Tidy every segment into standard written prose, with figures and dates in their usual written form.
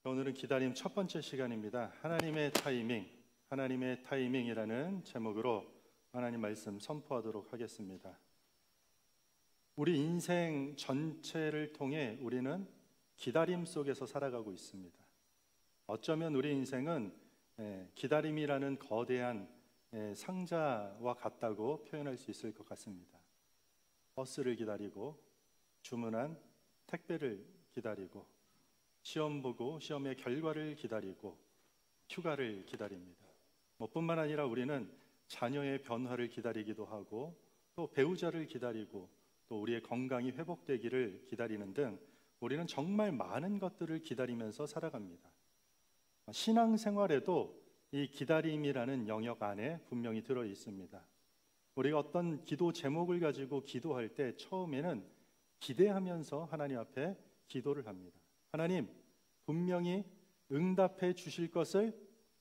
오늘은 기다림 첫 번째 시간입니다. 하나님의 타이밍이라는 제목으로 하나님 말씀 선포하도록 하겠습니다. 우리 인생 전체를 통해 우리는 기다림 속에서 살아가고 있습니다. 어쩌면 우리 인생은 기다림이라는 거대한 상자와 같다고 표현할 수 있을 것 같습니다. 버스를 기다리고, 주문한 택배를 기다리고, 시험 보고 시험의 결과를 기다리고, 휴가를 기다립니다. 뿐만 아니라 우리는 자녀의 변화를 기다리기도 하고, 또 배우자를 기다리고, 또 우리의 건강이 회복되기를 기다리는 등 우리는 정말 많은 것들을 기다리면서 살아갑니다. 신앙생활에도 이 기다림이라는 영역 안에 분명히 들어 있습니다. 우리가 어떤 기도 제목을 가지고 기도할 때 처음에는 기대하면서 하나님 앞에 기도를 합니다. 하나님, 분명히 응답해 주실 것을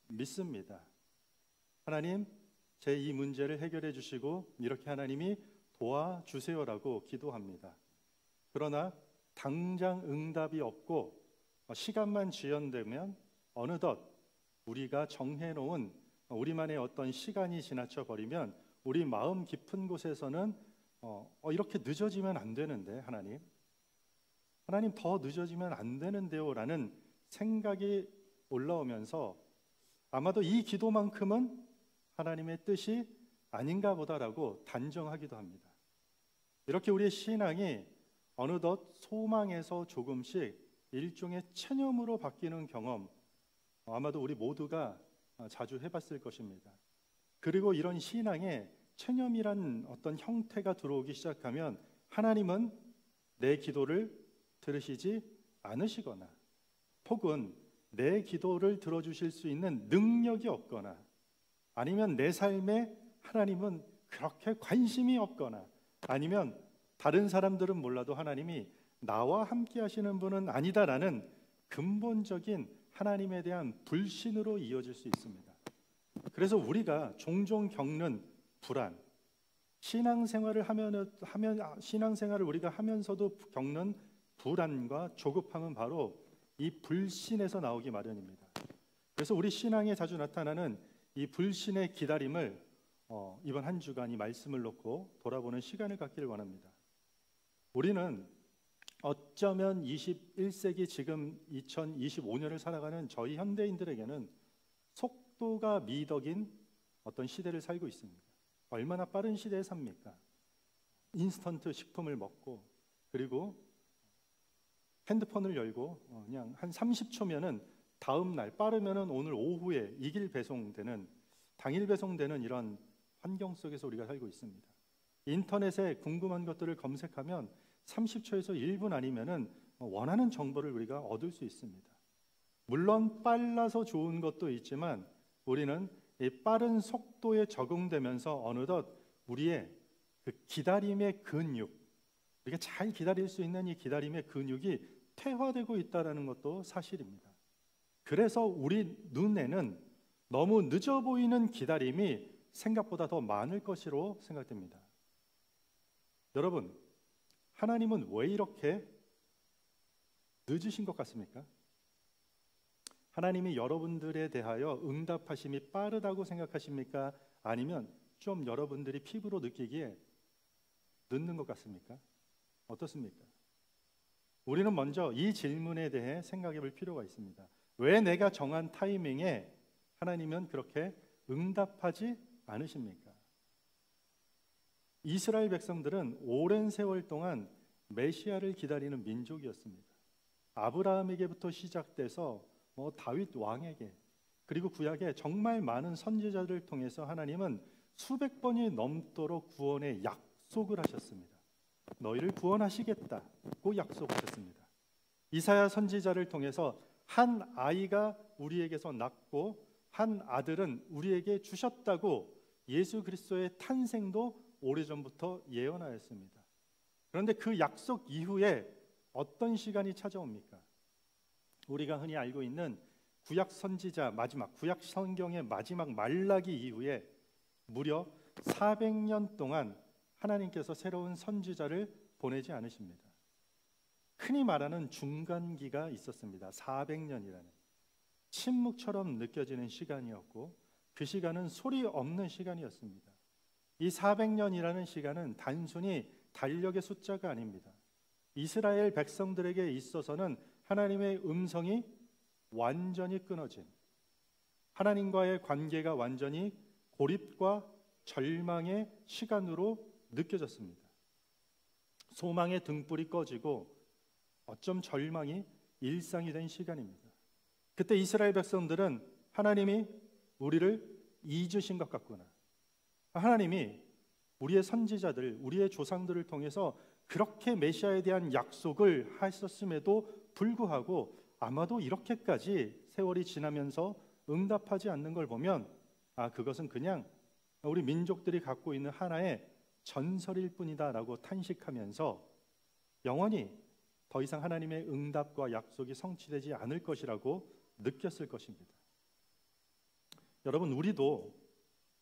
믿습니다. 하나님, 제 이 문제를 해결해 주시고 이렇게 하나님이 도와주세요라고 기도합니다. 그러나 당장 응답이 없고 시간만 지연되면 어느덧 우리가 정해놓은 우리만의 어떤 시간이 지나쳐 버리면 우리 마음 깊은 곳에서는 이렇게 늦어지면 안 되는데 하나님 더 늦어지면 안 되는데요 라는 생각이 올라오면서 아마도 이 기도만큼은 하나님의 뜻이 아닌가 보다라고 단정하기도 합니다. 이렇게 우리의 신앙이 어느덧 소망에서 조금씩 일종의 체념으로 바뀌는 경험, 아마도 우리 모두가 자주 해봤을 것입니다. 그리고 이런 신앙에 체념이란 어떤 형태가 들어오기 시작하면 하나님은 내 기도를 들으시지 않으시거나, 혹은 내 기도를 들어주실 수 있는 능력이 없거나, 아니면 내 삶에 하나님은 그렇게 관심이 없거나, 아니면 다른 사람들은 몰라도 하나님이 나와 함께 하시는 분은 아니다라는 근본적인 하나님에 대한 불신으로 이어질 수 있습니다. 그래서 우리가 종종 겪는 불안, 신앙생활을 우리가 하면서도 겪는 불안과 조급함은 바로 이 불신에서 나오기 마련입니다. 그래서 우리 신앙에 자주 나타나는 이 불신의 기다림을 이번 한 주간 이 말씀을 놓고 돌아보는 시간을 갖기를 원합니다. 우리는 어쩌면 21세기 지금 2025년을 살아가는 저희 현대인들에게는 속도가 미덕인 어떤 시대를 살고 있습니다. 얼마나 빠른 시대에 삽니까? 인스턴트 식품을 먹고, 그리고 핸드폰을 열고 그냥 한 30초면은 다음 날, 빠르면은 오늘 오후에 당일 배송되는 이런 환경 속에서 우리가 살고 있습니다. 인터넷에 궁금한 것들을 검색하면 30초에서 1분 아니면은 원하는 정보를 우리가 얻을 수 있습니다. 물론 빨라서 좋은 것도 있지만 우리는 이 빠른 속도에 적응되면서 어느덧 우리의 그 기다림의 근육, 우리가 잘 기다릴 수 있는 이 기다림의 근육이 퇴화되고 있다는 것도 사실입니다. 그래서 우리 눈에는 너무 늦어 보이는 기다림이 생각보다 더 많을 것으로 생각됩니다. 여러분, 하나님은 왜 이렇게 늦으신 것 같습니까? 하나님이 여러분들에 대하여 응답하심이 빠르다고 생각하십니까? 아니면 좀 여러분들이 피부로 느끼기에 늦는 것 같습니까? 어떻습니까? 우리는 먼저 이 질문에 대해 생각해 볼 필요가 있습니다. 왜 내가 정한 타이밍에 하나님은 그렇게 응답하지 않으십니까? 이스라엘 백성들은 오랜 세월 동안 메시아를 기다리는 민족이었습니다. 아브라함에게부터 시작돼서 다윗 왕에게, 그리고 구약에 정말 많은 선지자들을 통해서 하나님은 수백 번이 넘도록 구원의 약속을 하셨습니다. 너희를 구원하시겠다고 약속하셨습니다. 이사야 선지자를 통해서 한 아이가 우리에게서 낳고 한 아들은 우리에게 주셨다고 예수 그리스도의 탄생도 오래전부터 예언하였습니다. 그런데 그 약속 이후에 어떤 시간이 찾아옵니까? 우리가 흔히 알고 있는 구약 선지자 구약 성경의 마지막 말라기 이후에 무려 400년 동안 하나님께서 새로운 선지자를 보내지 않으십니다. 흔히 말하는 중간기가 있었습니다. 400년이라는 침묵처럼 느껴지는 시간이었고, 그 시간은 소리 없는 시간이었습니다. 이 400년이라는 시간은 단순히 달력의 숫자가 아닙니다. 이스라엘 백성들에게 있어서는 하나님의 음성이 완전히 끊어진, 하나님과의 관계가 완전히 고립과 절망의 시간으로 느껴졌습니다. 소망의 등불이 꺼지고 어쩜 절망이 일상이 된 시간입니다. 그때 이스라엘 백성들은 하나님이 우리를 잊으신 것 같구나, 하나님이 우리의 선지자들, 우리의 조상들을 통해서 그렇게 메시아에 대한 약속을 하셨음에도 불구하고 아마도 이렇게까지 세월이 지나면서 응답하지 않는 걸 보면, 그것은 그냥 우리 민족들이 갖고 있는 하나의 전설일 뿐이다라고 탄식하면서 영원히 더 이상 하나님의 응답과 약속이 성취되지 않을 것이라고 느꼈을 것입니다. 여러분, 우리도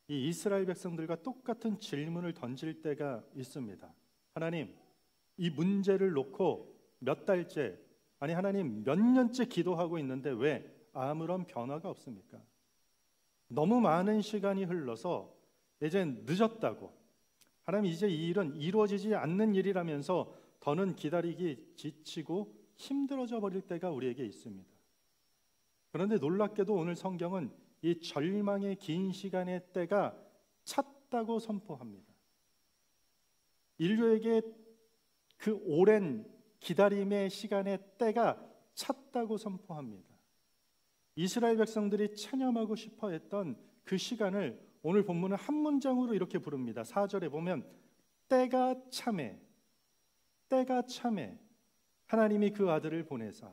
이 이스라엘 백성들과 똑같은 질문을 던질 때가 있습니다. 하나님, 이 문제를 놓고 몇 달째, 아니 하나님 몇 년째 기도하고 있는데 왜 아무런 변화가 없습니까? 너무 많은 시간이 흘러서 이젠 늦었다고, 하나님 이제 이 일은 이루어지지 않는 일이라면서 더는 기다리기 지치고 힘들어져 버릴 때가 우리에게 있습니다. 그런데 놀랍게도 오늘 성경은 이 절망의 긴 시간의 때가 찼다고 선포합니다. 인류에게 그 오랜 기다림의 시간의 때가 찼다고 선포합니다. 이스라엘 백성들이 체념하고 싶어 했던 그 시간을 오늘 본문은 한 문장으로 이렇게 부릅니다. 4절에 보면 때가 참에, 때가 참에 하나님이 그 아들을 보내사.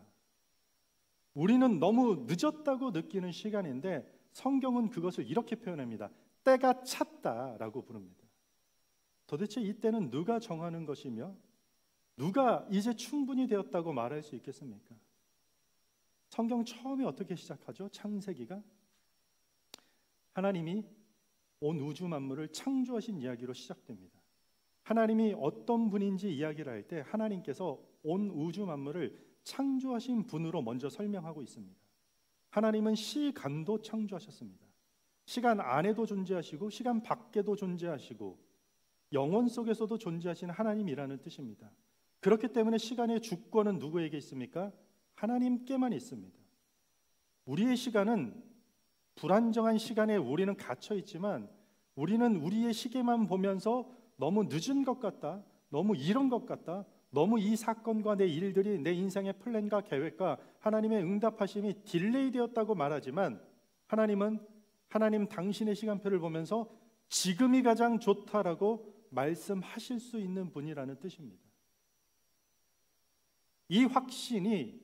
우리는 너무 늦었다고 느끼는 시간인데 성경은 그것을 이렇게 표현합니다. 때가 찼다라고 부릅니다. 도대체 이 때는 누가 정하는 것이며 누가 이제 충분히 되었다고 말할 수 있겠습니까? 성경 처음에 어떻게 시작하죠? 창세기가 하나님이 온 우주 만물을 창조하신 이야기로 시작됩니다. 하나님이 어떤 분인지 이야기를 할 때 하나님께서 온 우주 만물을 창조하신 분으로 먼저 설명하고 있습니다. 하나님은 시간도 창조하셨습니다. 시간 안에도 존재하시고 시간 밖에도 존재하시고 영원 속에서도 존재하시는 하나님이라는 뜻입니다. 그렇기 때문에 시간의 주권은 누구에게 있습니까? 하나님께만 있습니다. 우리의 시간은 불안정한 시간에 우리는 갇혀 있지만 우리는 우리의 시계만 보면서 너무 늦은 것 같다, 너무 이른 것 같다, 너무 이 사건과 내 일들이 내 인생의 플랜과 계획과 하나님의 응답하심이 딜레이 되었다고 말하지만 하나님은 하나님 당신의 시간표를 보면서 지금이 가장 좋다라고 말씀하실 수 있는 분이라는 뜻입니다. 이 확신이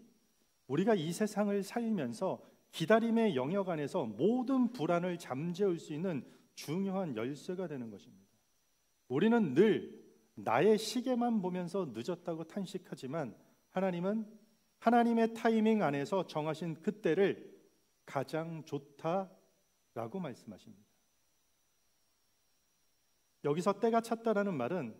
우리가 이 세상을 살면서 기다림의 영역 안에서 모든 불안을 잠재울 수 있는 중요한 열쇠가 되는 것입니다. 우리는 늘 나의 시계만 보면서 늦었다고 탄식하지만 하나님은 하나님의 타이밍 안에서 정하신 그때를 가장 좋다라고 말씀하십니다. 여기서 때가 찼다라는 말은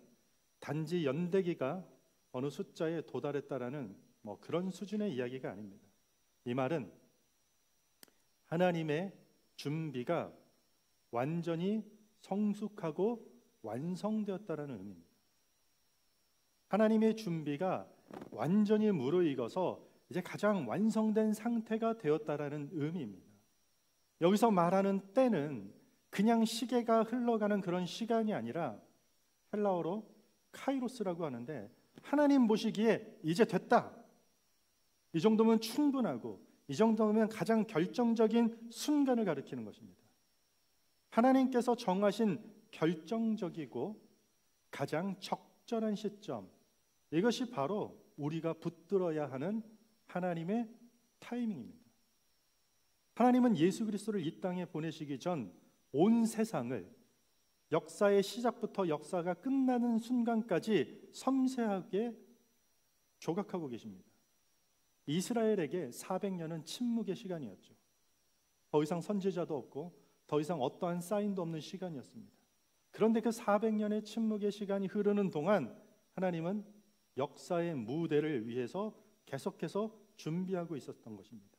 단지 연대기가 어느 숫자에 도달했다라는 그런 수준의 이야기가 아닙니다. 이 말은 하나님의 준비가 완전히 성숙하고 완성되었다라는 의미입니다. 하나님의 준비가 완전히 무르익어서 이제 가장 완성된 상태가 되었다라는 의미입니다. 여기서 말하는 때는 그냥 시계가 흘러가는 그런 시간이 아니라 헬라어로 카이로스라고 하는데 하나님 보시기에 이제 됐다, 이 정도면 충분하고 이 정도면 가장 결정적인 순간을 가리키는 것입니다. 하나님께서 정하신 결정적이고 가장 적절한 시점, 이것이 바로 우리가 붙들어야 하는 하나님의 타이밍입니다. 하나님은 예수 그리스도를 이 땅에 보내시기 전 온 세상을 역사의 시작부터 역사가 끝나는 순간까지 섬세하게 조각하고 계십니다. 이스라엘에게 400년은 침묵의 시간이었죠. 더 이상 선지자도 없고 더 이상 어떠한 사인도 없는 시간이었습니다. 그런데 그 400년의 침묵의 시간이 흐르는 동안 하나님은 역사의 무대를 위해서 계속해서 준비하고 있었던 것입니다.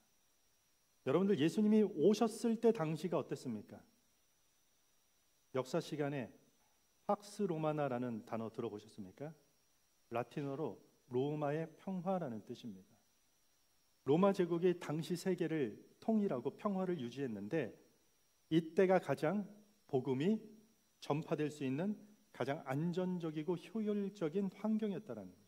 여러분들, 예수님이 오셨을 때 당시가 어땠습니까? 역사 시간에 팍스 로마나라는 단어 들어보셨습니까? 라틴어로 로마의 평화라는 뜻입니다. 로마 제국이 당시 세계를 통일하고 평화를 유지했는데, 이때가 가장 복음이 전파될 수 있는 가장 안전적이고 효율적인 환경이었다는 거죠.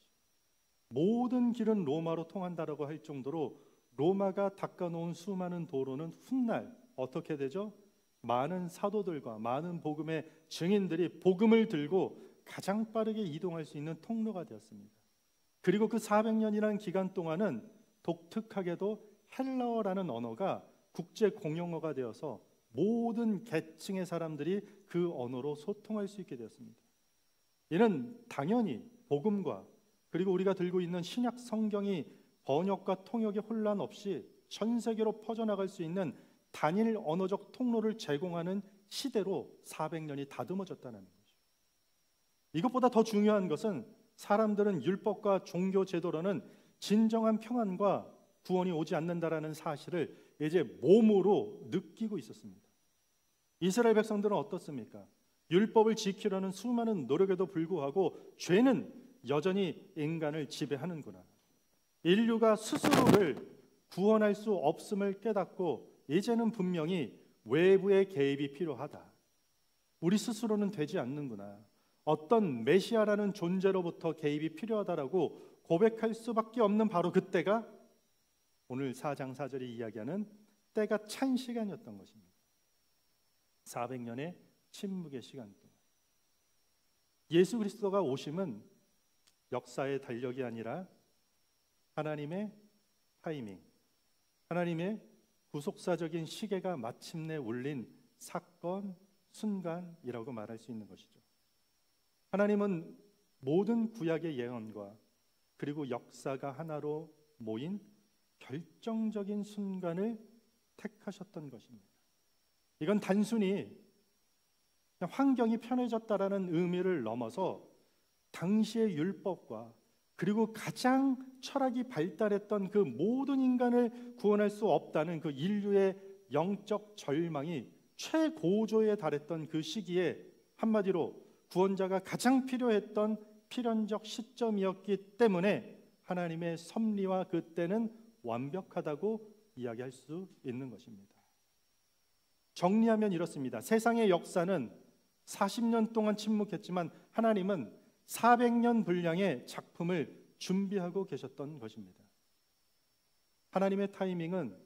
모든 길은 로마로 통한다라고 할 정도로 로마가 닦아놓은 수많은 도로는 훗날 어떻게 되죠? 많은 사도들과 많은 복음의 증인들이 복음을 들고 가장 빠르게 이동할 수 있는 통로가 되었습니다. 그리고 그 400년이라는 기간 동안은 독특하게도 헬라어라는 언어가 국제 공용어가 되어서 모든 계층의 사람들이 그 언어로 소통할 수 있게 되었습니다. 이는 당연히 복음과 그리고 우리가 들고 있는 신약 성경이 번역과 통역의 혼란 없이 전 세계로 퍼져나갈 수 있는 단일 언어적 통로를 제공하는 시대로 400년이 다듬어졌다는 거죠. 이것보다 더 중요한 것은 사람들은 율법과 종교 제도로는 진정한 평안과 구원이 오지 않는다라는 사실을 이제 몸으로 느끼고 있었습니다. 이스라엘 백성들은 어떻습니까? 율법을 지키려는 수많은 노력에도 불구하고 죄는 여전히 인간을 지배하는구나. 인류가 스스로를 구원할 수 없음을 깨닫고 이제는 분명히 외부의 개입이 필요하다. 우리 스스로는 되지 않는구나. 어떤 메시아라는 존재로부터 개입이 필요하다라고 고백할 수밖에 없는 바로 그때가 오늘 4장 4절이 이야기하는 때가 찬 시간이었던 것입니다. 400년의 침묵의 시간 동안 예수 그리스도가 오심은 역사의 달력이 아니라 하나님의 타이밍, 하나님의 구속사적인 시계가 마침내 울린 사건, 순간이라고 말할 수 있는 것이죠. 하나님은 모든 구약의 예언과 그리고 역사가 하나로 모인 결정적인 순간을 택하셨던 것입니다. 이건 단순히 그냥 환경이 편해졌다라는 의미를 넘어서 당시의 율법과 그리고 가장 철학이 발달했던 그 모든 인간을 구원할 수 없다는 그 인류의 영적 절망이 최고조에 달했던 그 시기에 한마디로 구원자가 가장 필요했던 필연적 시점이었기 때문에 하나님의 섭리와 그 때는 완벽하다고 이야기할 수 있는 것입니다. 정리하면 이렇습니다. 세상의 역사는 40년 동안 침묵했지만 하나님은 400년 분량의 작품을 준비하고 계셨던 것입니다. 하나님의 타이밍은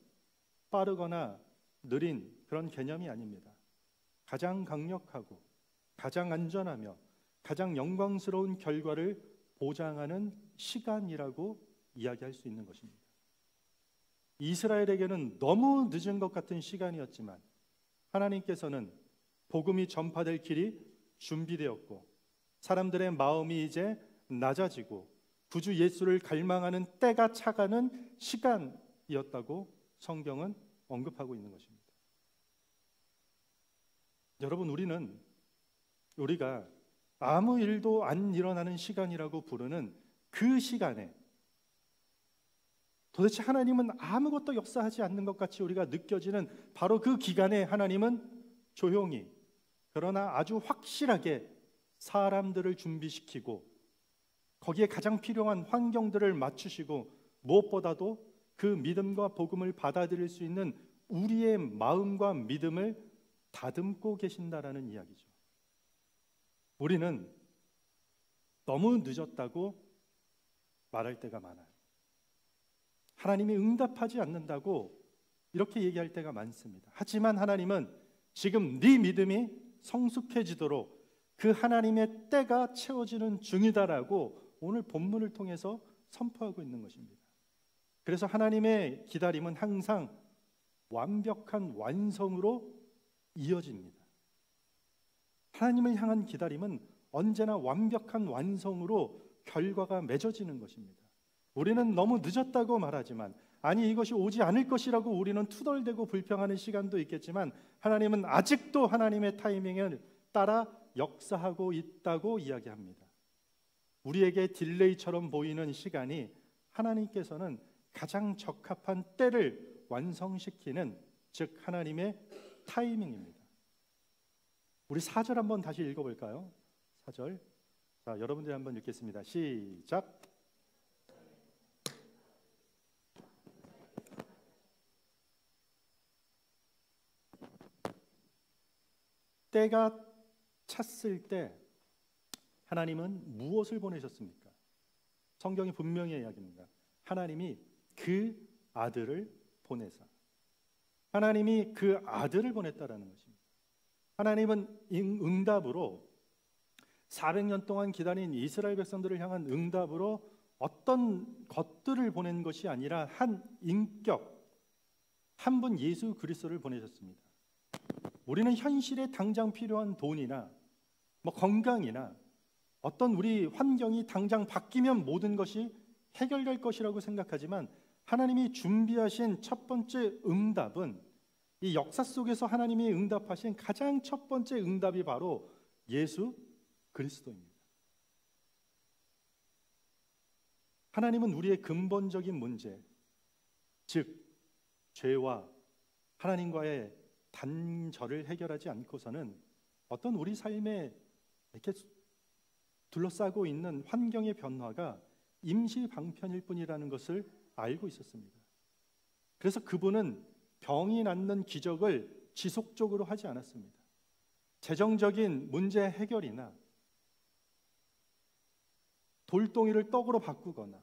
빠르거나 느린 그런 개념이 아닙니다. 가장 강력하고 가장 안전하며 가장 영광스러운 결과를 보장하는 시간이라고 이야기할 수 있는 것입니다. 이스라엘에게는 너무 늦은 것 같은 시간이었지만 하나님께서는 복음이 전파될 길이 준비되었고 사람들의 마음이 이제 낮아지고 구주 예수를 갈망하는 때가 차가는 시간이었다고 성경은 언급하고 있는 것입니다. 여러분, 우리가 아무 일도 안 일어나는 시간이라고 부르는 그 시간에 도대체 하나님은 아무것도 역사하지 않는 것 같이 우리가 느껴지는 바로 그 기간에 하나님은 조용히 그러나 아주 확실하게 사람들을 준비시키고 거기에 가장 필요한 환경들을 맞추시고 무엇보다도 그 믿음과 복음을 받아들일 수 있는 우리의 마음과 믿음을 다듬고 계신다라는 이야기죠. 우리는 너무 늦었다고 말할 때가 많아요. 하나님이 응답하지 않는다고 이렇게 얘기할 때가 많습니다. 하지만 하나님은 지금 네 믿음이 성숙해지도록 그 하나님의 때가 채워지는 중이다라고 오늘 본문을 통해서 선포하고 있는 것입니다. 그래서 하나님의 기다림은 항상 완벽한 완성으로 이어집니다. 하나님을 향한 기다림은 언제나 완벽한 완성으로 결과가 맺어지는 것입니다. 우리는 너무 늦었다고 말하지만 아니 이것이 오지 않을 것이라고 우리는 투덜대고 불평하는 시간도 있겠지만 하나님은 아직도 하나님의 타이밍을 따라 역사하고 있다고 이야기합니다. 우리에게 딜레이처럼 보이는 시간이 하나님께서는 가장 적합한 때를 완성시키는, 즉 하나님의 타이밍입니다. 우리 4절 한번 다시 읽어볼까요? 4절. 자, 여러분들이 한번 읽겠습니다. 시작. 때가 찼을 때 하나님은 무엇을 보내셨습니까? 성경이 분명히 이야기합니다. 하나님이 그 아들을 보내사. 하나님이 그 아들을 보냈다라는 것입니다. 하나님은 응답으로 400년 동안 기다린 이스라엘 백성들을 향한 응답으로 어떤 것들을 보낸 것이 아니라 한 인격, 한 분 예수 그리스도를 보내셨습니다. 우리는 현실에 당장 필요한 돈이나 건강이나 어떤 우리 환경이 당장 바뀌면 모든 것이 해결될 것이라고 생각하지만, 하나님이 준비하신 첫 번째 응답은, 이 역사 속에서 하나님이 응답하신 가장 첫 번째 응답이 바로 예수 그리스도입니다. 하나님은 우리의 근본적인 문제, 즉 죄와 하나님과의 단절을 해결하지 않고서는 어떤 우리 삶에 이렇게 둘러싸고 있는 환경의 변화가 임시 방편일 뿐이라는 것을 알고 있었습니다. 그래서 그분은 병이 낫는 기적을 지속적으로 하지 않았습니다. 재정적인 문제 해결이나 돌덩이를 떡으로 바꾸거나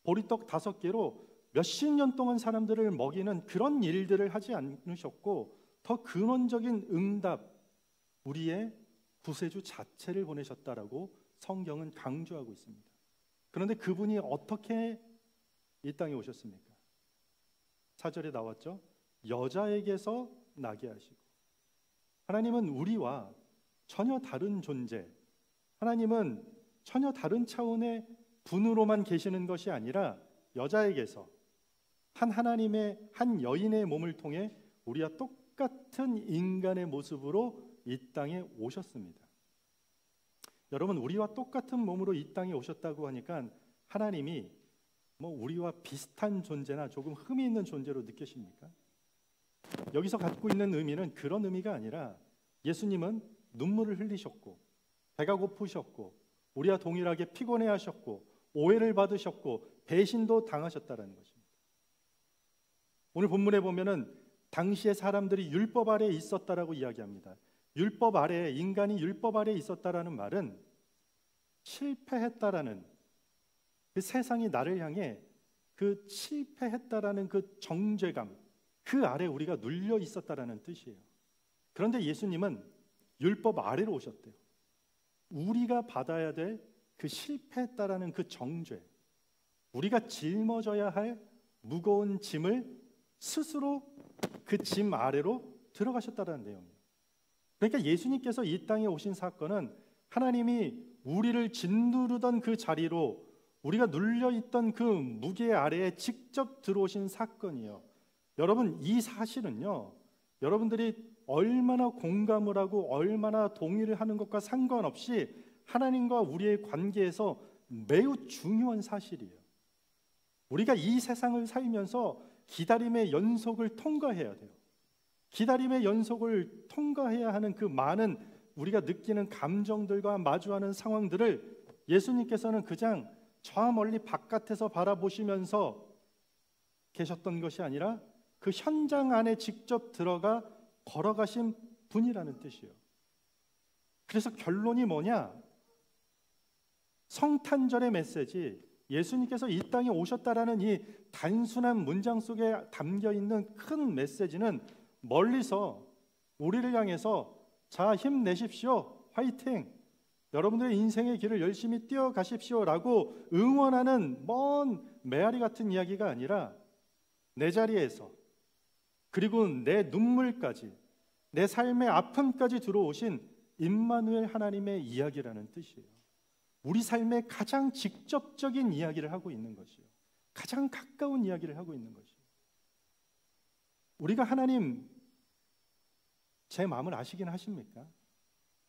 보리떡 5개로 몇십 년 동안 사람들을 먹이는 그런 일들을 하지 않으셨고, 더 근원적인 응답, 우리의 구세주 자체를 보내셨다라고 성경은 강조하고 있습니다. 그런데 그분이 어떻게 이 땅에 오셨습니까? 4절에 나왔죠. 여자에게서 나게 하시고. 하나님은 우리와 전혀 다른 존재, 하나님은 전혀 다른 차원의 분으로만 계시는 것이 아니라 여자에게서, 하나님의 한 여인의 몸을 통해 우리와 똑같은 인간의 모습으로 이 땅에 오셨습니다. 여러분, 우리와 똑같은 몸으로 이 땅에 오셨다고 하니까 하나님이 우리와 비슷한 존재나 조금 흠이 있는 존재로 느끼십니까? 여기서 갖고 있는 의미는 그런 의미가 아니라, 예수님은 눈물을 흘리셨고 배가 고프셨고 우리와 동일하게 피곤해하셨고 오해를 받으셨고 배신도 당하셨다는 것입니다. 오늘 본문에 보면은 당시의 사람들이 율법 아래에 있었다라고 이야기합니다. 율법 아래에, 인간이 율법 아래에 있었다라는 말은 실패했다라는, 그 세상이 나를 향해 그 실패했다라는 그 정죄감, 그 아래 우리가 눌려 있었다라는 뜻이에요. 그런데 예수님은 율법 아래로 오셨대요. 우리가 받아야 될 그 실패했다라는 그 정죄, 우리가 짊어져야 할 무거운 짐을 스스로 그 짐 아래로 들어가셨다는 내용이에요. 그러니까 예수님께서 이 땅에 오신 사건은 하나님이 우리를 짓누르던 그 자리로, 우리가 눌려있던 그 무게 아래에 직접 들어오신 사건이에요. 여러분, 이 사실은요, 여러분들이 얼마나 공감을 하고 얼마나 동의를 하는 것과 상관없이 하나님과 우리의 관계에서 매우 중요한 사실이에요. 우리가 이 세상을 살면서 기다림의 연속을 통과해야 돼요. 기다림의 연속을 통과해야 하는 그 많은 우리가 느끼는 감정들과 마주하는 상황들을 예수님께서는 그냥 저 멀리 바깥에서 바라보시면서 계셨던 것이 아니라 그 현장 안에 직접 들어가 걸어가신 분이라는 뜻이에요. 그래서 결론이 뭐냐? 성탄절의 메시지, 예수님께서 이 땅에 오셨다라는 이 단순한 문장 속에 담겨있는 큰 메시지는 멀리서 우리를 향해서 자, 힘내십시오, 화이팅, 여러분들의 인생의 길을 열심히 뛰어가십시오 라고 응원하는 먼 메아리 같은 이야기가 아니라, 내 자리에서, 그리고 내 눈물까지, 내 삶의 아픔까지 들어오신 임마누엘 하나님의 이야기라는 뜻이에요. 우리 삶의 가장 직접적인 이야기를 하고 있는 것이에요. 가장 가까운 이야기를 하고 있는 것이에요. 우리가 하나님, 제 마음을 아시긴 하십니까?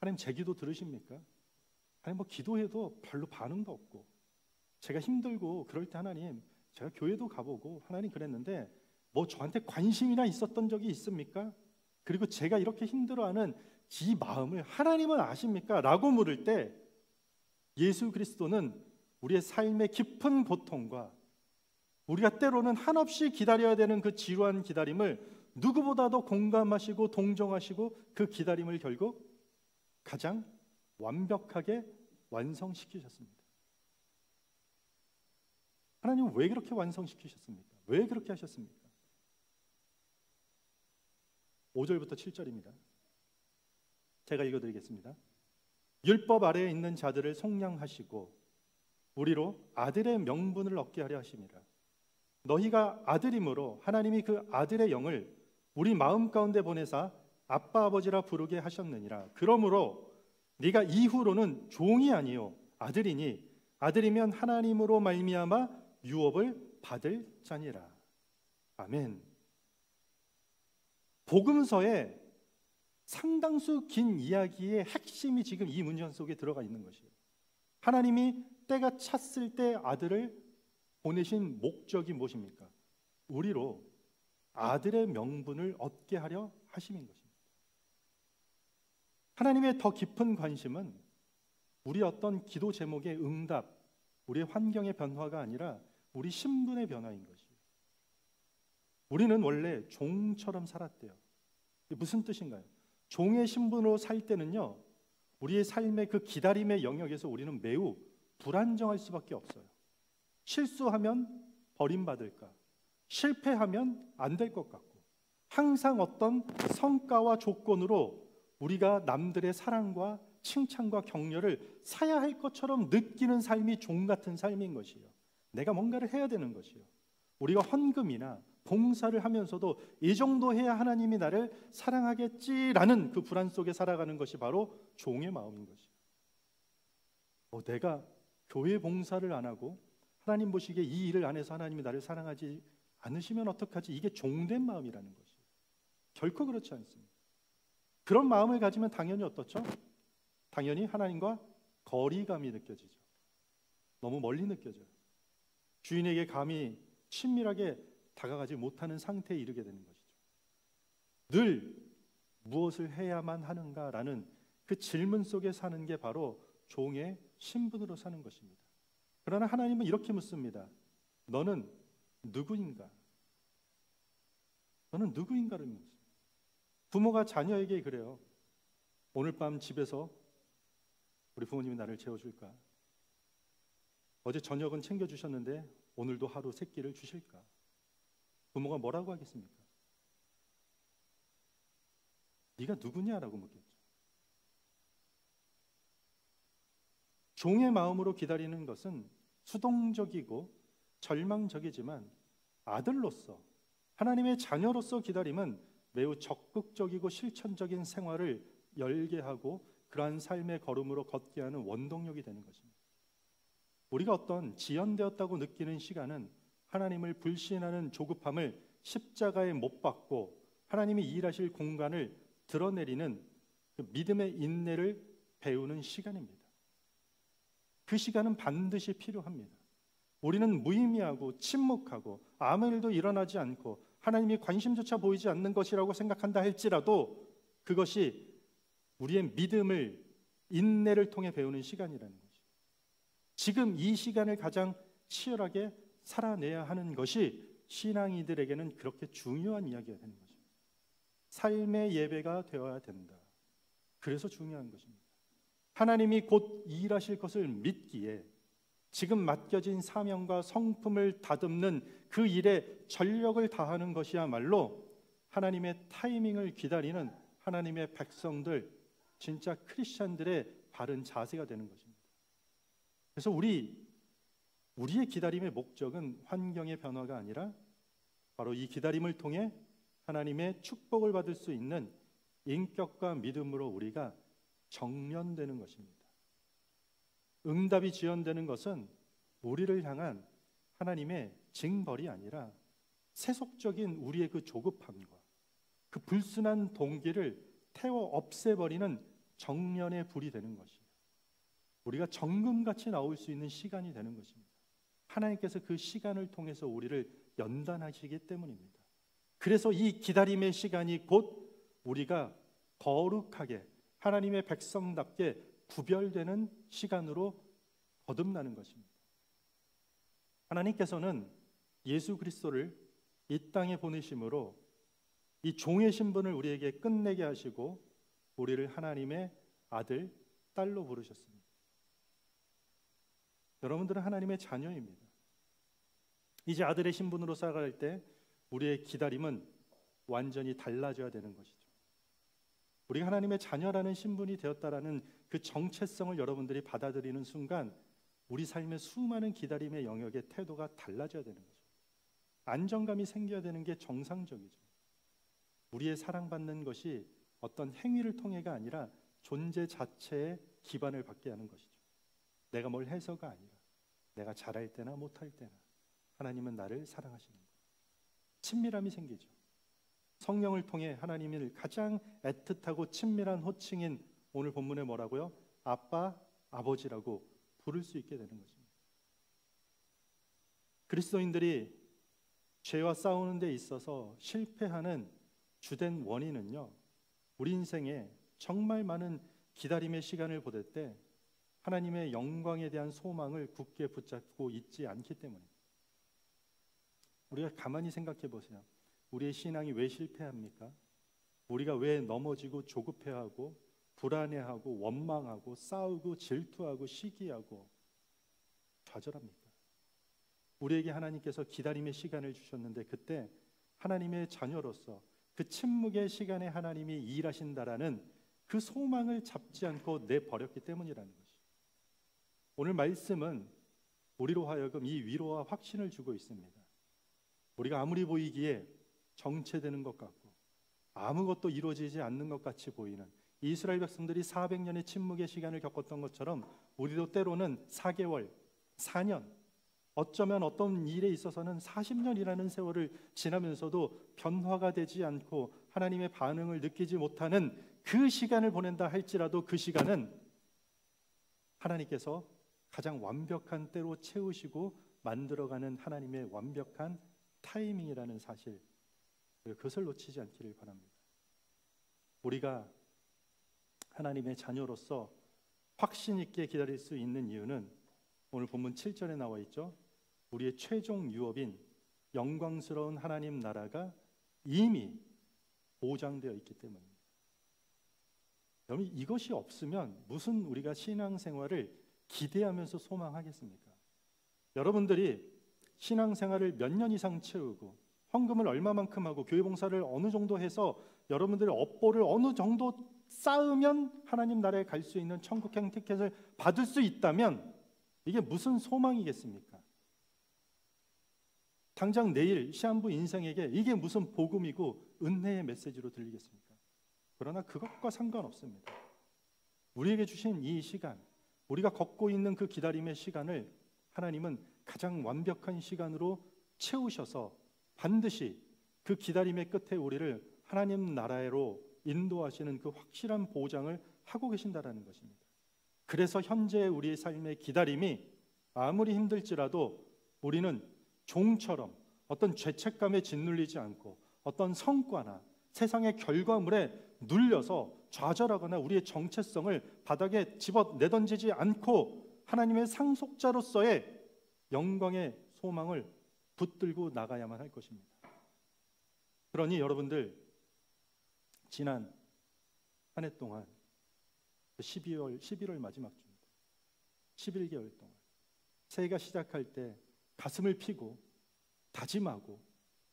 하나님 제 기도 들으십니까? 아니 뭐 기도해도 별로 반응도 없고, 제가 힘들고 그럴 때 하나님, 제가 교회도 가보고 하나님 그랬는데 뭐 저한테 관심이나 있었던 적이 있습니까? 그리고 제가 이렇게 힘들어하는 이 마음을 하나님은 아십니까? 라고 물을 때 예수 그리스도는 우리의 삶의 깊은 고통과 우리가 때로는 한없이 기다려야 되는 그 지루한 기다림을 누구보다도 공감하시고 동정하시고 그 기다림을 결국 가장 완벽하게 완성시키셨습니다. 하나님은 왜 그렇게 완성시키셨습니까? 왜 그렇게 하셨습니까? 5절부터 7절입니다. 제가 읽어드리겠습니다. 율법 아래에 있는 자들을 속량하시고 우리로 아들의 명분을 얻게 하려 하심이라. 너희가 아들이므로 하나님이 그 아들의 영을 우리 마음 가운데 보내사 아빠 아버지라 부르게 하셨느니라. 그러므로 네가 이후로는 종이 아니요 아들이니 아들이면 하나님으로 말미암아 유업을 받을 자니라. 아멘. 복음서의 상당수 긴 이야기의 핵심이 지금 이 문장 속에 들어가 있는 것이에요. 하나님이 때가 찼을 때 아들을 보내신 목적이 무엇입니까? 우리로 아들의 명분을 얻게 하려 하심인 것입니다. 하나님의 더 깊은 관심은 우리 어떤 기도 제목의 응답, 우리의 환경의 변화가 아니라 우리 신분의 변화인 것이에요. 우리는 원래 종처럼 살았대요. 이게 무슨 뜻인가요? 종의 신분으로 살 때는요, 우리의 삶의 그 기다림의 영역에서 우리는 매우 불안정할 수밖에 없어요. 실수하면 버림받을까, 실패하면 안 될 것 같고, 항상 어떤 성과와 조건으로 우리가 남들의 사랑과 칭찬과 격려를 사야 할 것처럼 느끼는 삶이 종 같은 삶인 것이에요. 내가 뭔가를 해야 되는 것이에요. 우리가 헌금이나 봉사를 하면서도 이 정도 해야 하나님이 나를 사랑하겠지라는 그 불안 속에 살아가는 것이 바로 종의 마음인 것이에요. 내가 교회 봉사를 안 하고 하나님 보시기에 이 일을 안 해서 하나님이 나를 사랑하지 않으시면 어떡하지? 이게 종된 마음이라는 것이에요. 결코 그렇지 않습니다. 그런 마음을 가지면 당연히 어떻죠? 당연히 하나님과 거리감이 느껴지죠. 너무 멀리 느껴져요. 주인에게 감히 친밀하게 다가가지 못하는 상태에 이르게 되는 것이죠. 늘 무엇을 해야만 하는가라는 그 질문 속에 사는 게 바로 종의 신분으로 사는 것입니다. 그러나 하나님은 이렇게 묻습니다. 너는 누구인가? 너는 누구인가를 묻습니다. 부모가 자녀에게 그래요. 오늘 밤 집에서 우리 부모님이 나를 재워줄까? 어제 저녁은 챙겨주셨는데 오늘도 하루 세 끼를 주실까? 부모가 뭐라고 하겠습니까? 네가 누구냐라고 묻겠죠. 종의 마음으로 기다리는 것은 수동적이고 절망적이지만 아들로서, 하나님의 자녀로서 기다림은 매우 적극적이고 실천적인 생활을 열게 하고 그러한 삶의 걸음으로 걷게 하는 원동력이 되는 것입니다. 우리가 어떤 지연되었다고 느끼는 시간은 하나님을 불신하는 조급함을 십자가에 못 박고 하나님이 일하실 공간을 드러내리는 그 믿음의 인내를 배우는 시간입니다. 그 시간은 반드시 필요합니다. 우리는 무의미하고 침묵하고 아무 일도 일어나지 않고 하나님이 관심조차 보이지 않는 것이라고 생각한다 할지라도 그것이 우리의 믿음을, 인내를 통해 배우는 시간이라는 것이죠. 지금 이 시간을 가장 치열하게 살아내야 하는 것이 신앙이들에게는 그렇게 중요한 이야기가 되는 것입니다. 삶의 예배가 되어야 된다. 그래서 중요한 것입니다. 하나님이 곧 일하실 것을 믿기에 지금 맡겨진 사명과 성품을 다듬는 그 일에 전력을 다하는 것이야말로 하나님의 타이밍을 기다리는 하나님의 백성들, 진짜 크리스찬들의 바른 자세가 되는 것입니다. 그래서 우리의 기다림의 목적은 환경의 변화가 아니라 바로 이 기다림을 통해 하나님의 축복을 받을 수 있는 인격과 믿음으로 우리가 정련되는 것입니다. 응답이 지연되는 것은 우리를 향한 하나님의 징벌이 아니라 세속적인 우리의 그 조급함과 그 불순한 동기를 태워 없애버리는 정련의 불이 되는 것이에요. 우리가 정금같이 나올 수 있는 시간이 되는 것입니다. 하나님께서 그 시간을 통해서 우리를 연단하시기 때문입니다. 그래서 이 기다림의 시간이 곧 우리가 거룩하게 하나님의 백성답게 구별되는 시간으로 거듭나는 것입니다. 하나님께서는 예수 그리스도를 이 땅에 보내심으로 이 종의 신분을 우리에게 끝내게 하시고 우리를 하나님의 아들, 딸로 부르셨습니다. 여러분들은 하나님의 자녀입니다. 이제 아들의 신분으로 살아갈 때 우리의 기다림은 완전히 달라져야 되는 것이죠. 우리가 하나님의 자녀라는 신분이 되었다라는 그 정체성을 여러분들이 받아들이는 순간 우리 삶의 수많은 기다림의 영역의 태도가 달라져야 되는 거죠. 안정감이 생겨야 되는 게 정상적이죠. 우리의 사랑받는 것이 어떤 행위를 통해가 아니라 존재 자체의 기반을 받게 하는 것이죠. 내가 뭘 해서가 아니라 내가 잘할 때나 못할 때나 하나님은 나를 사랑하시는 거예요. 친밀함이 생기죠. 성령을 통해 하나님을 가장 애틋하고 친밀한 호칭인 오늘 본문에 뭐라고요? 아빠, 아버지라고 부를 수 있게 되는 것입니다. 그리스도인들이 죄와 싸우는 데 있어서 실패하는 주된 원인은요, 우리 인생에 정말 많은 기다림의 시간을 보낼 때 하나님의 영광에 대한 소망을 굳게 붙잡고 있지 않기 때문입니다. 우리가 가만히 생각해 보세요. 우리의 신앙이 왜 실패합니까? 우리가 왜 넘어지고 조급해하고 불안해하고 원망하고 싸우고 질투하고 시기하고 좌절합니까? 우리에게 하나님께서 기다림의 시간을 주셨는데 그때 하나님의 자녀로서 그 침묵의 시간에 하나님이 일하신다라는 그 소망을 잡지 않고 내버렸기 때문이라는 것이죠. 오늘 말씀은 우리로 하여금 이 위로와 확신을 주고 있습니다. 우리가 아무리 보이기에 정체되는 것 같고 아무것도 이루어지지 않는 것 같이 보이는 이스라엘 백성들이 400년의 침묵의 시간을 겪었던 것처럼 우리도 때로는 4개월, 4년, 어쩌면 어떤 일에 있어서는 40년이라는 세월을 지나면서도 변화가 되지 않고 하나님의 반응을 느끼지 못하는 그 시간을 보낸다 할지라도 그 시간은 하나님께서 가장 완벽한 때로 채우시고 만들어가는 하나님의 완벽한 타이밍이라는 사실, 그것을 놓치지 않기를 바랍니다. 우리가 하나님의 자녀로서 확신 있게 기다릴 수 있는 이유는 오늘 본문 7절에 나와 있죠. 우리의 최종 유업인 영광스러운 하나님 나라가 이미 보장되어 있기 때문입니다. 여러분, 이것이 없으면 무슨 우리가 신앙생활을 기대하면서 소망하겠습니까? 여러분들이 신앙생활을 몇 년 이상 채우고 헌금을 얼마만큼 하고 교회 봉사를 어느 정도 해서 여러분들의 업보를 어느 정도 쌓으면 하나님 나라에 갈 수 있는 천국행 티켓을 받을 수 있다면 이게 무슨 소망이겠습니까? 당장 내일 시한부 인생에게 이게 무슨 복음이고 은혜의 메시지로 들리겠습니까? 그러나 그것과 상관없습니다. 우리에게 주신 이 시간, 우리가 걷고 있는 그 기다림의 시간을 하나님은 가장 완벽한 시간으로 채우셔서 반드시 그 기다림의 끝에 우리를 하나님 나라로 인도하시는 그 확실한 보장을 하고 계신다라는 것입니다. 그래서 현재 우리의 삶의 기다림이 아무리 힘들지라도 우리는 종처럼 어떤 죄책감에 짓눌리지 않고 어떤 성과나 세상의 결과물에 눌려서 좌절하거나 우리의 정체성을 바닥에 집어 내던지지 않고 하나님의 상속자로서의 영광의 소망을 붙들고 나가야만 할 것입니다. 그러니 여러분들 지난 한 해 동안 11월 마지막 주입니다. 11개월 동안 새해가 시작할 때 가슴을 피고 다짐하고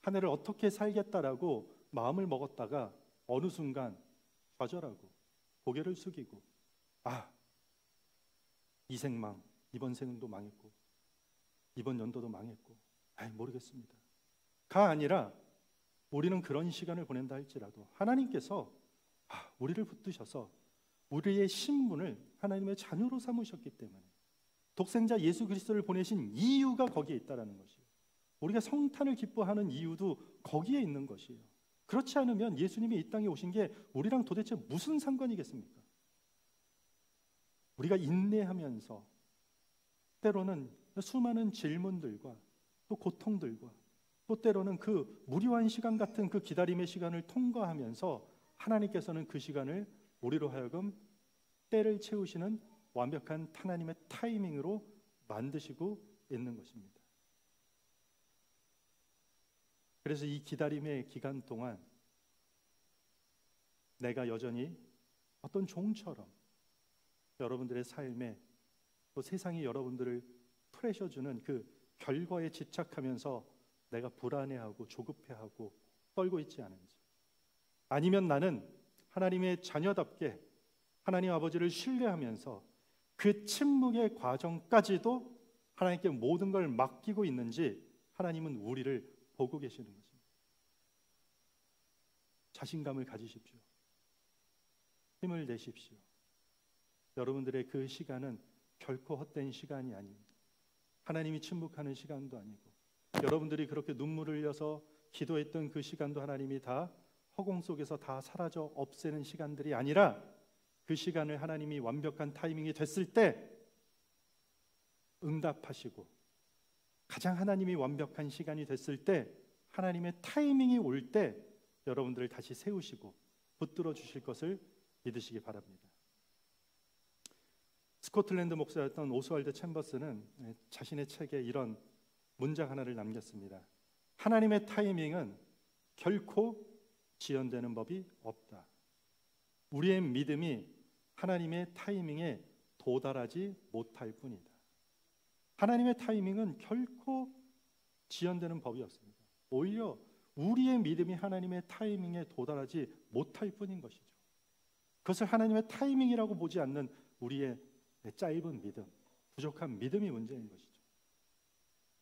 한 해를 어떻게 살겠다라고 마음을 먹었다가 어느 순간 좌절하고 고개를 숙이고 이 생망, 이번 생도 망했고 이번 연도도 망했고 모르겠습니다. 가 아니라 우리는 그런 시간을 보낸다 할지라도 하나님께서 우리를 붙드셔서 우리의 신분을 하나님의 자녀로 삼으셨기 때문에 독생자 예수 그리스도를 보내신 이유가 거기에 있다라는 것이에요. 우리가 성탄을 기뻐하는 이유도 거기에 있는 것이에요. 그렇지 않으면 예수님이 이 땅에 오신 게 우리랑 도대체 무슨 상관이겠습니까? 우리가 인내하면서 때로는 수많은 질문들과 또 고통들과 또 때로는 그 무료한 시간 같은 그 기다림의 시간을 통과하면서 하나님께서는 그 시간을 우리로 하여금 때를 채우시는 완벽한 하나님의 타이밍으로 만드시고 있는 것입니다. 그래서 이 기다림의 기간 동안 내가 여전히 어떤 종처럼 여러분들의 삶에 또 세상이 여러분들을 프레셔 주는 그 결과에 집착하면서 내가 불안해하고 조급해하고 떨고 있지 않은지, 아니면 나는 하나님의 자녀답게 하나님 아버지를 신뢰하면서 그 침묵의 과정까지도 하나님께 모든 걸 맡기고 있는지 하나님은 우리를 보고 계시는 것입니다. 자신감을 가지십시오. 힘을 내십시오. 여러분들의 그 시간은 결코 헛된 시간이 아닙니다. 하나님이 침묵하는 시간도 아니고, 여러분들이 그렇게 눈물을 흘려서 기도했던 그 시간도 하나님이 다 허공 속에서 다 사라져 없애는 시간들이 아니라, 그 시간을 하나님이 완벽한 타이밍이 됐을 때 응답하시고, 가장 하나님이 완벽한 시간이 됐을 때, 하나님의 타이밍이 올 때 여러분들을 다시 세우시고 붙들어 주실 것을 믿으시기 바랍니다. 스코틀랜드 목사였던 오스왈드 챔버스는 자신의 책에 이런 문장 하나를 남겼습니다. 하나님의 타이밍은 결코 지연되는 법이 없다. 우리의 믿음이 하나님의 타이밍에 도달하지 못할 뿐이다. 하나님의 타이밍은 결코 지연되는 법이 없습니다. 오히려 우리의 믿음이 하나님의 타이밍에 도달하지 못할 뿐인 것이죠. 그것을 하나님의 타이밍이라고 보지 않는 우리의 짧은 믿음, 부족한 믿음이 문제인 것이죠.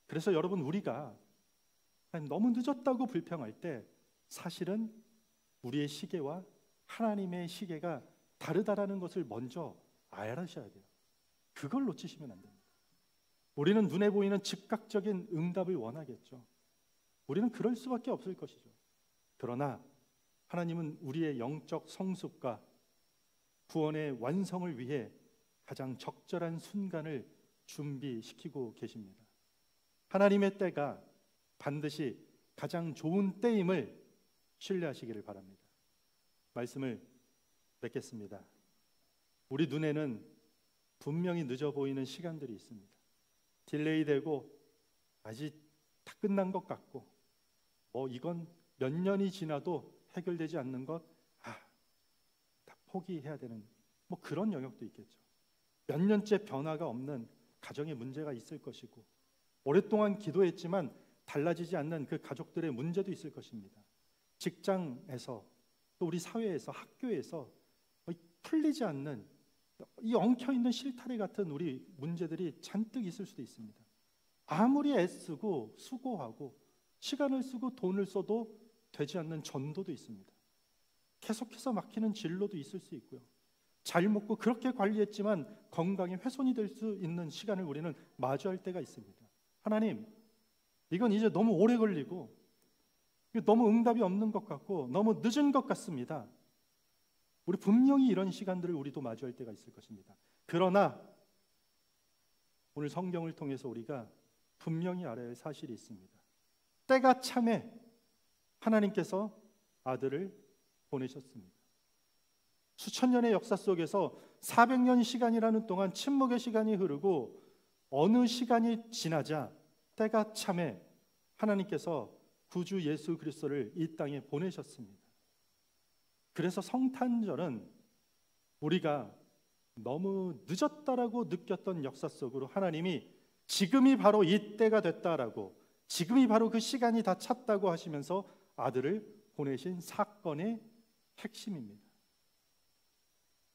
그래서 여러분, 우리가 너무 늦었다고 불평할 때 사실은 우리의 시계와 하나님의 시계가 다르다라는 것을 먼저 알아셔야 돼요. 그걸 놓치시면 안 됩니다. 우리는 눈에 보이는 즉각적인 응답을 원하겠죠. 우리는 그럴 수밖에 없을 것이죠. 그러나 하나님은 우리의 영적 성숙과 구원의 완성을 위해 가장 적절한 순간을 준비시키고 계십니다. 하나님의 때가 반드시 가장 좋은 때임을 신뢰하시기를 바랍니다. 말씀을 맺겠습니다. 우리 눈에는 분명히 늦어 보이는 시간들이 있습니다. 딜레이되고 아직 다 끝난 것 같고, 이건 몇 년이 지나도 해결되지 않는 것, 다 포기해야 되는 그런 영역도 있겠죠. 몇 년째 변화가 없는 가정의 문제가 있을 것이고, 오랫동안 기도했지만 달라지지 않는 그 가족들의 문제도 있을 것입니다. 직장에서, 또 우리 사회에서, 학교에서 풀리지 않는 이 엉켜있는 실타래 같은 우리 문제들이 잔뜩 있을 수도 있습니다. 아무리 애쓰고 수고하고 시간을 쓰고 돈을 써도 되지 않는 전도도 있습니다. 계속해서 막히는 진로도 있을 수 있고요. 잘 먹고 그렇게 관리했지만 건강에 훼손이 될 수 있는 시간을 우리는 마주할 때가 있습니다. 하나님, 이건 이제 너무 오래 걸리고 너무 응답이 없는 것 같고 너무 늦은 것 같습니다. 우리 분명히 이런 시간들을 우리도 마주할 때가 있을 것입니다. 그러나 오늘 성경을 통해서 우리가 분명히 알아야 할 사실이 있습니다. 때가 참에 하나님께서 아들을 보내셨습니다. 수천 년의 역사 속에서 400년 시간이라는 동안 침묵의 시간이 흐르고 어느 시간이 지나자 때가 참에 하나님께서 구주 예수 그리스도를 이 땅에 보내셨습니다. 그래서 성탄절은 우리가 너무 늦었다라고 느꼈던 역사 속으로 하나님이 지금이 바로 이때가 됐다라고, 지금이 바로 그 시간이 다 찼다고 하시면서 아들을 보내신 사건의 핵심입니다.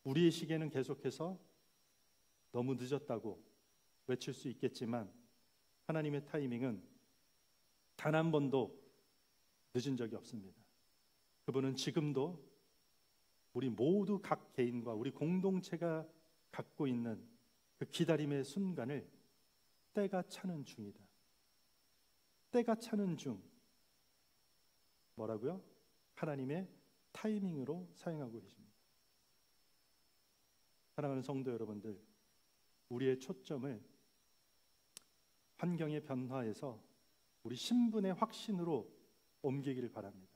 우리의 시계는 계속해서 너무 늦었다고 외칠 수 있겠지만 하나님의 타이밍은 단 한 번도 늦은 적이 없습니다. 그분은 지금도 우리 모두 각 개인과 우리 공동체가 갖고 있는 그 기다림의 순간을 때가 차는 중이다. 때가 차는 중 뭐라고요? 하나님의 타이밍으로 사용하고 계십니다. 사랑하는 성도 여러분들, 우리의 초점을 환경의 변화에서 우리 신분의 확신으로 옮기기를 바랍니다.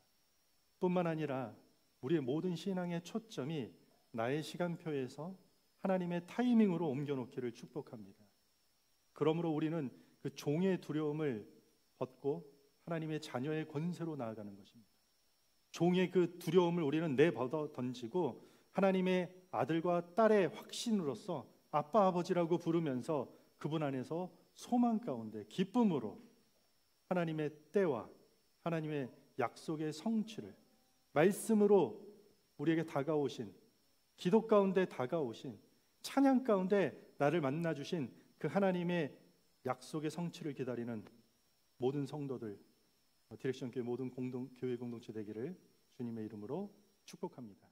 뿐만 아니라 우리의 모든 신앙의 초점이 나의 시간표에서 하나님의 타이밍으로 옮겨놓기를 축복합니다. 그러므로 우리는 그 종의 두려움을 벗고 하나님의 자녀의 권세로 나아가는 것입니다. 종의 그 두려움을 우리는 내버려 던지고 하나님의 아들과 딸의 확신으로서 아빠 아버지라고 부르면서 그분 안에서 소망 가운데 기쁨으로 하나님의 때와 하나님의 약속의 성취를 말씀으로 우리에게 다가오신, 기도 가운데 다가오신, 찬양 가운데 나를 만나주신 그 하나님의 약속의 성취를 기다리는 모든 성도들, 디렉션 교회 모든 교회 공동체 되기를 주님의 이름으로 축복합니다.